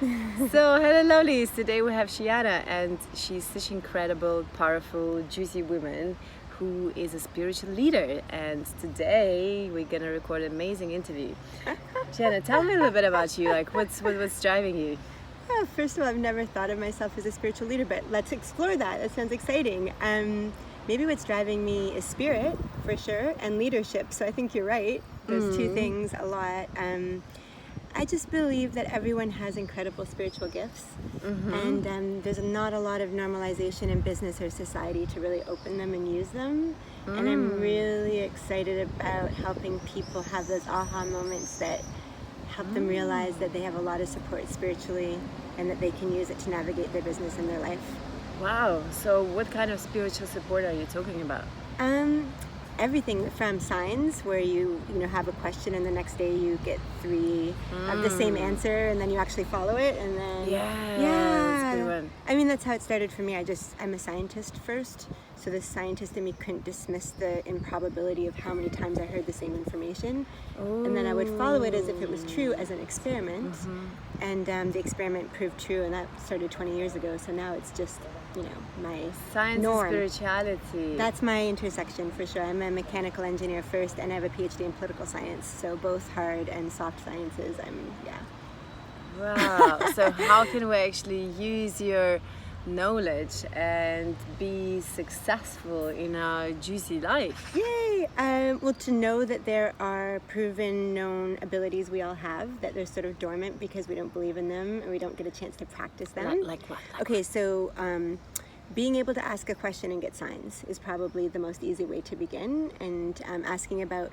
So, hello lovelies. Today we have Shanah, and she's such incredible, powerful, juicy woman who is a spiritual leader. And today we're gonna record an amazing interview. Shanah, tell me a little bit about you. Like, what's driving you? First of all, I've never thought of myself as a spiritual leader, but let's explore that. That sounds exciting. Maybe what's driving me is spirit, for sure, and leadership. So I think you're right. Those two things a lot. I just believe that everyone has incredible spiritual gifts, and there's not a lot of normalization in business or society to really open them and use them. And I'm really excited about helping people have those aha moments that help them realize that they have a lot of support spiritually and that they can use it to navigate their business and their life. Wow. So, what kind of spiritual support are you talking about? Everything from signs where you have a question and the next day you get 3 of the same answer and then you actually follow it and then that's a good one. I mean, that's how it started for me. I'm a scientist first, so the scientist in me couldn't dismiss the improbability of how many times I heard the same information. And then I would follow it as if it was true as an experiment, and the experiment proved true, and that started 20 years ago. So now it's just my Science norm. and spirituality. That's my intersection for sure. I'm a mechanical engineer first, and I have a PhD in political science, so both hard and soft sciences. Wow. So how can we actually use your knowledge and be successful in our juicy life? Yay! Well, to know that there are proven, known abilities we all have, that they're sort of dormant because we don't believe in them and we don't get a chance to practice them. Like what? Okay, so being able to ask a question and get signs is probably the most easy way to begin. And asking about,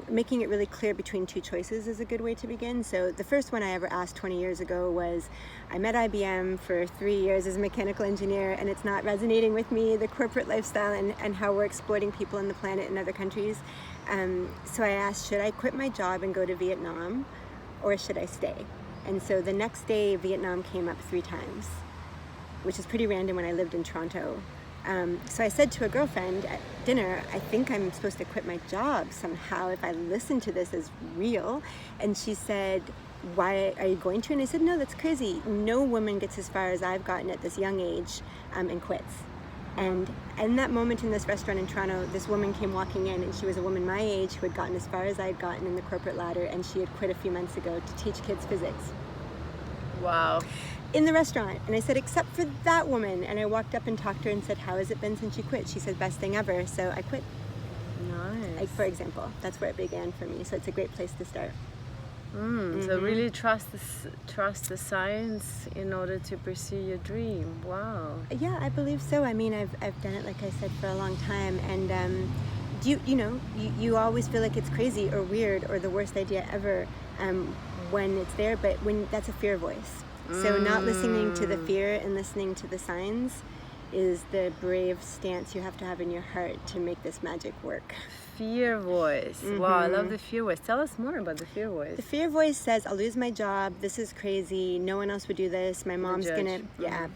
making it really clear between 2 choices is a good way to begin. So the first one I ever asked 20 years ago was, I'm at IBM for 3 years as a mechanical engineer and it's not resonating with me, the corporate lifestyle and how we're exploiting people on the planet in other countries. So I asked, should I quit my job and go to Vietnam or should I stay? And so the next day Vietnam came up 3 times, which is pretty random when I lived in Toronto. So I said to a girlfriend at dinner, I think I'm supposed to quit my job somehow if I listen to this as real. And she said, why are you going to? And I said, no, that's crazy. No woman gets as far as I've gotten at this young age and quits. And in that moment in this restaurant in Toronto, this woman came walking in, and she was a woman my age who had gotten as far as I had gotten in the corporate ladder, and she had quit a few months ago to teach kids physics. Wow. In the restaurant. And I said, except for that woman. And I walked up and talked to her and said, how has it been since you quit? She said, best thing ever. So I quit. Nice. Like, for example, that's where it began for me. So it's a great place to start. So really trust the science in order to pursue your dream. Wow. Yeah, I believe so. I mean, I've done it, like I said, for a long time. And you always feel like it's crazy or weird or the worst idea ever when it's there. But when that's a fear voice. So not listening to the fear and listening to the signs is the brave stance you have to have in your heart to make this magic work. Fear voice. Wow, I love the fear voice. Tell us more about the fear voice. The fear voice says, I'll lose my job, this is crazy, no one else would do this, my mom's gonna,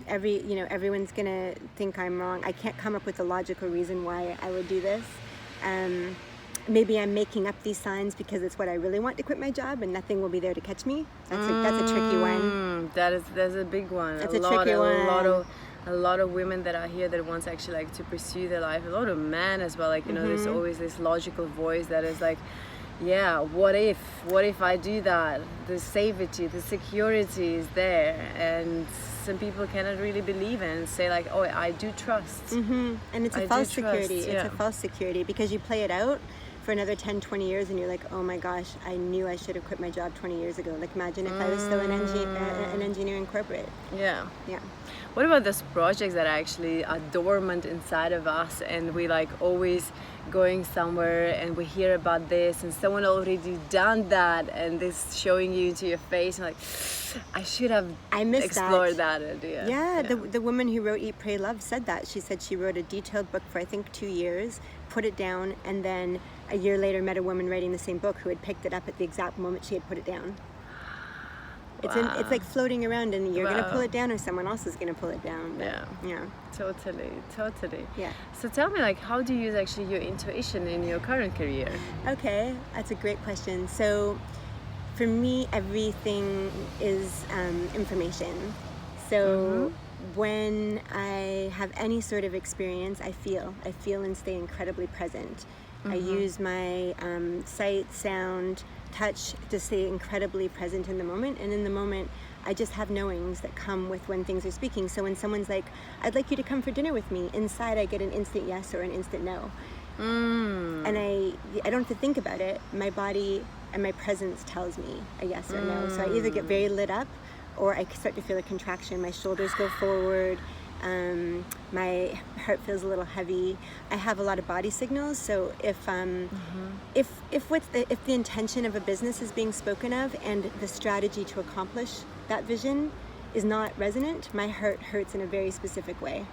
everyone's gonna think I'm wrong, I can't come up with a logical reason why I would do this. Maybe I'm making up these signs because it's what I really want to quit my job and nothing will be there to catch me. That's a tricky one. That's a big one. That's a tricky one. A lot of women that are here that wants actually like to pursue their life. A lot of men as well. Like there's always this logical voice that is like, yeah, what if I do that? The safety, the security is there, and some people cannot really believe it and say like, oh, I do trust. And it's a false security. Yeah. It's a false security because you play it out for another 10, 20 years and you're like, oh my gosh, I knew I should have quit my job 20 years ago. Like, imagine if I was still an engineer in corporate. Yeah. Yeah. What about those projects that actually are dormant inside of us and we like always going somewhere and we hear about this and someone already done that and this showing you to your face and like, I should have explored that idea. Yeah. The woman who wrote Eat, Pray, Love said that. She said she wrote a detailed book for I think 2 years, put it down, and then a year later met a woman writing the same book who had picked it up at the exact moment she had put it down. It's like floating around and you're going to pull it down or someone else is going to pull it down. But, yeah. Totally. Yeah. So tell me, like, how do you use actually your intuition in your current career? Okay, that's a great question. So for me, everything is information. So when I have any sort of experience, I feel and stay incredibly present. I use my sight, sound, touch to stay incredibly present in the moment. And in the moment, I just have knowings that come with when things are speaking. So when someone's like, I'd like you to come for dinner with me, inside I get an instant yes or an instant no. And I don't have to think about it. My body and my presence tells me a yes or no. So I either get very lit up, or I start to feel a contraction. My shoulders go forward. My heart feels a little heavy. I have a lot of body signals. So if the intention of a business is being spoken of and the strategy to accomplish that vision is not resonant, my heart hurts in a very specific way.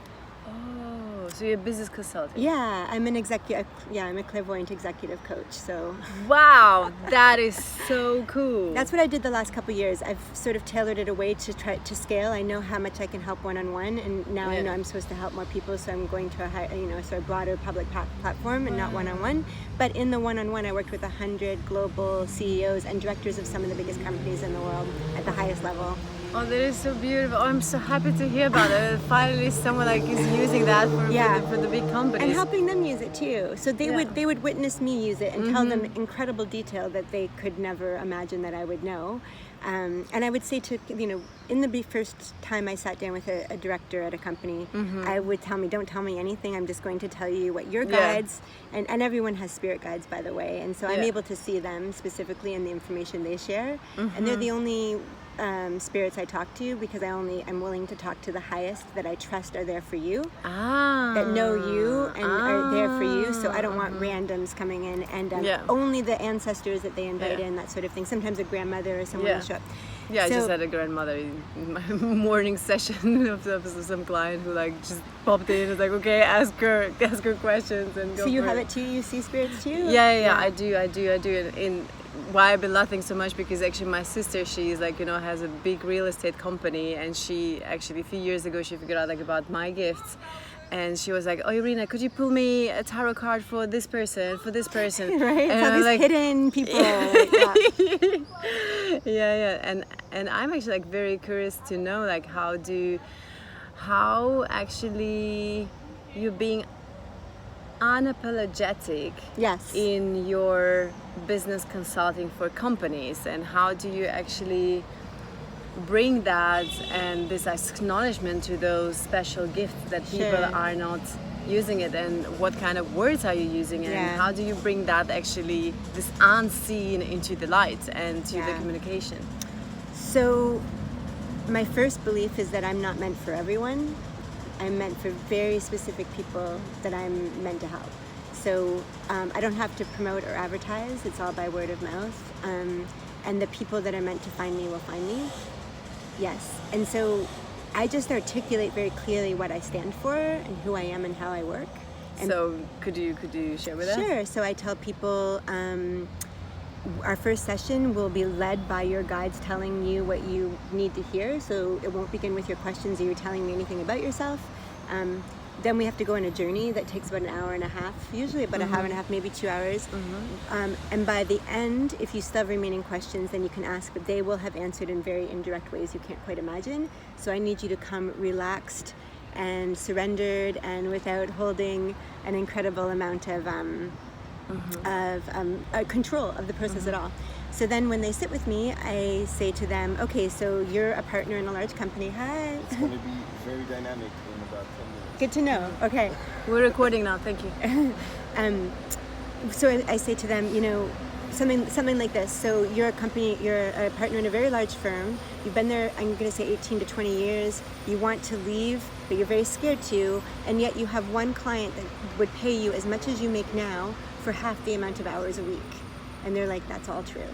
Oh, so you're a business consultant? Yeah, I'm an executive. Yeah, I'm a clairvoyant executive coach. So wow, that is so cool. That's what I did the last couple of years. I've sort of tailored it a way to try to scale. I know how much I can help one-on-one, and now I know I'm supposed to help more people. So I'm going to a sort of broader public platform and not one-on-one. But in the one-on-one, I worked with 100 global CEOs and directors of some of the biggest companies in the world at the highest level. Oh, that is so beautiful. Oh, I'm so happy to hear about it. Finally, someone like is using that for the big companies. And helping them use it too. So they would witness me use it and tell them incredible detail that they could never imagine that I would know. And I would say to, in the first time I sat down with a director at a company, I would don't tell me anything. I'm just going to tell you what your guides, and everyone has spirit guides, by the way. And so I'm able to see them specifically in the information they share. And they're the only spirits I talk to, because I'm willing to talk to the highest that I trust are there for you, that know you and are there for you. So I don't want randoms coming in, and only the ancestors that they invite in, that sort of thing. Sometimes a grandmother or someone will show up. Yeah, I just had a grandmother in my morning session of some client who just popped in and was like, okay, ask her questions and go. So you have it too? You see spirits too? Yeah, I do. And why I've been laughing so much, because actually my sister, she's has a big real estate company, and she actually a few years ago she figured out about my gifts. And she was like, oh, Irina, could you pull me a tarot card for this person, Right, and all these hidden people. And I'm actually very curious to know how actually you being unapologetic in your business consulting for companies, and how do you actually bring that and this acknowledgement to those special gifts that people are not using it, and what kind of words are you using, and how do you bring that actually this unseen into the light and to the communication? So my first belief is that I'm not meant for everyone. I'm meant for very specific people that I'm meant to help. So I don't have to promote or advertise. It's all by word of mouth. And the people that are meant to find me will find me. Yes. And so I just articulate very clearly what I stand for and who I am and how I work. And so could you share with us? Sure. So I tell people our first session will be led by your guides telling you what you need to hear. So it won't begin with your questions or you telling me anything about yourself. Then we have to go on a journey that takes about an hour and a half, usually about an hour and a half, maybe 2 hours. And by the end, if you still have remaining questions, then you can ask, but they will have answered in very indirect ways you can't quite imagine. So I need you to come relaxed and surrendered and without holding an incredible amount of control of the process at all. So then when they sit with me, I say to them, okay, so you're a partner in a large company. Hi. It's going to be very dynamic in about 10 minutes. Good to know. Okay. We're recording now. Thank you. So I say to them, something like this. So you're a partner in a very large firm. You've been there, I'm going to say 18 to 20 years. You want to leave, but you're very scared to, and yet you have one client that would pay you as much as you make now for half the amount of hours a week. And they're like, that's all true.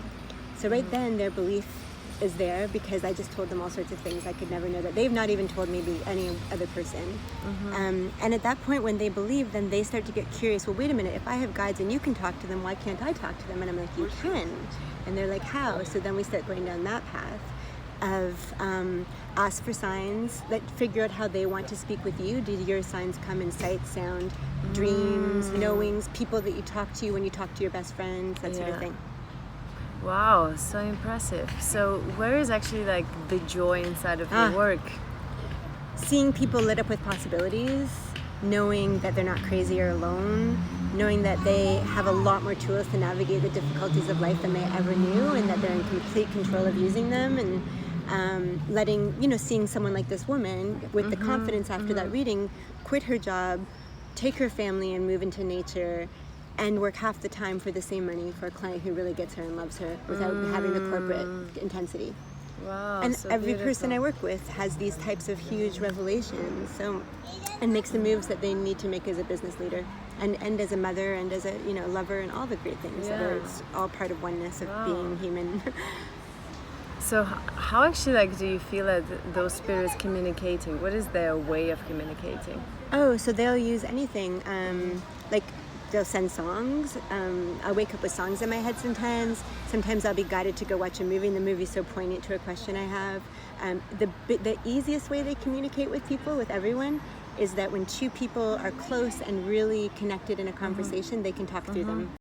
So right then their belief is there, because I just told them all sorts of things I could never know that they've not even told maybe any other person. And at that point when they believe, then they start to get curious. Well, wait a minute, if I have guides and you can talk to them, why can't I talk to them? And I'm like, you can. And they're like, how? So then we start going down that path of ask for signs, figure out how they want to speak with you. Do your signs come in sight, sound, dreams, knowings, people that you talk to when you talk to your best friends, that sort of thing? Wow, so impressive. So where is actually like the joy inside of your work? Seeing people lit up with possibilities, knowing that they're not crazy or alone, knowing that they have a lot more tools to navigate the difficulties of life than they ever knew, and that they're in complete control of using them, and letting, seeing someone like this woman with the confidence after that reading quit her job, take her family and move into nature, and work half the time for the same money for a client who really gets her and loves her without having the corporate intensity. Wow, And so every beautiful. person I work with has these types of huge revelations, and makes the moves that they need to make as a business leader, and as a mother, and as a lover, and all the great things that are all part of oneness of being human. So how actually like do you feel that those spirits communicating? What is their way of communicating? Oh, so they'll use anything, like they'll send songs. I'll wake up with songs in my head sometimes. Sometimes I'll be guided to go watch a movie, and the movie's so poignant to a question I have. The easiest way they communicate with people, with everyone, is that when two people are close and really connected in a conversation, they can talk through them.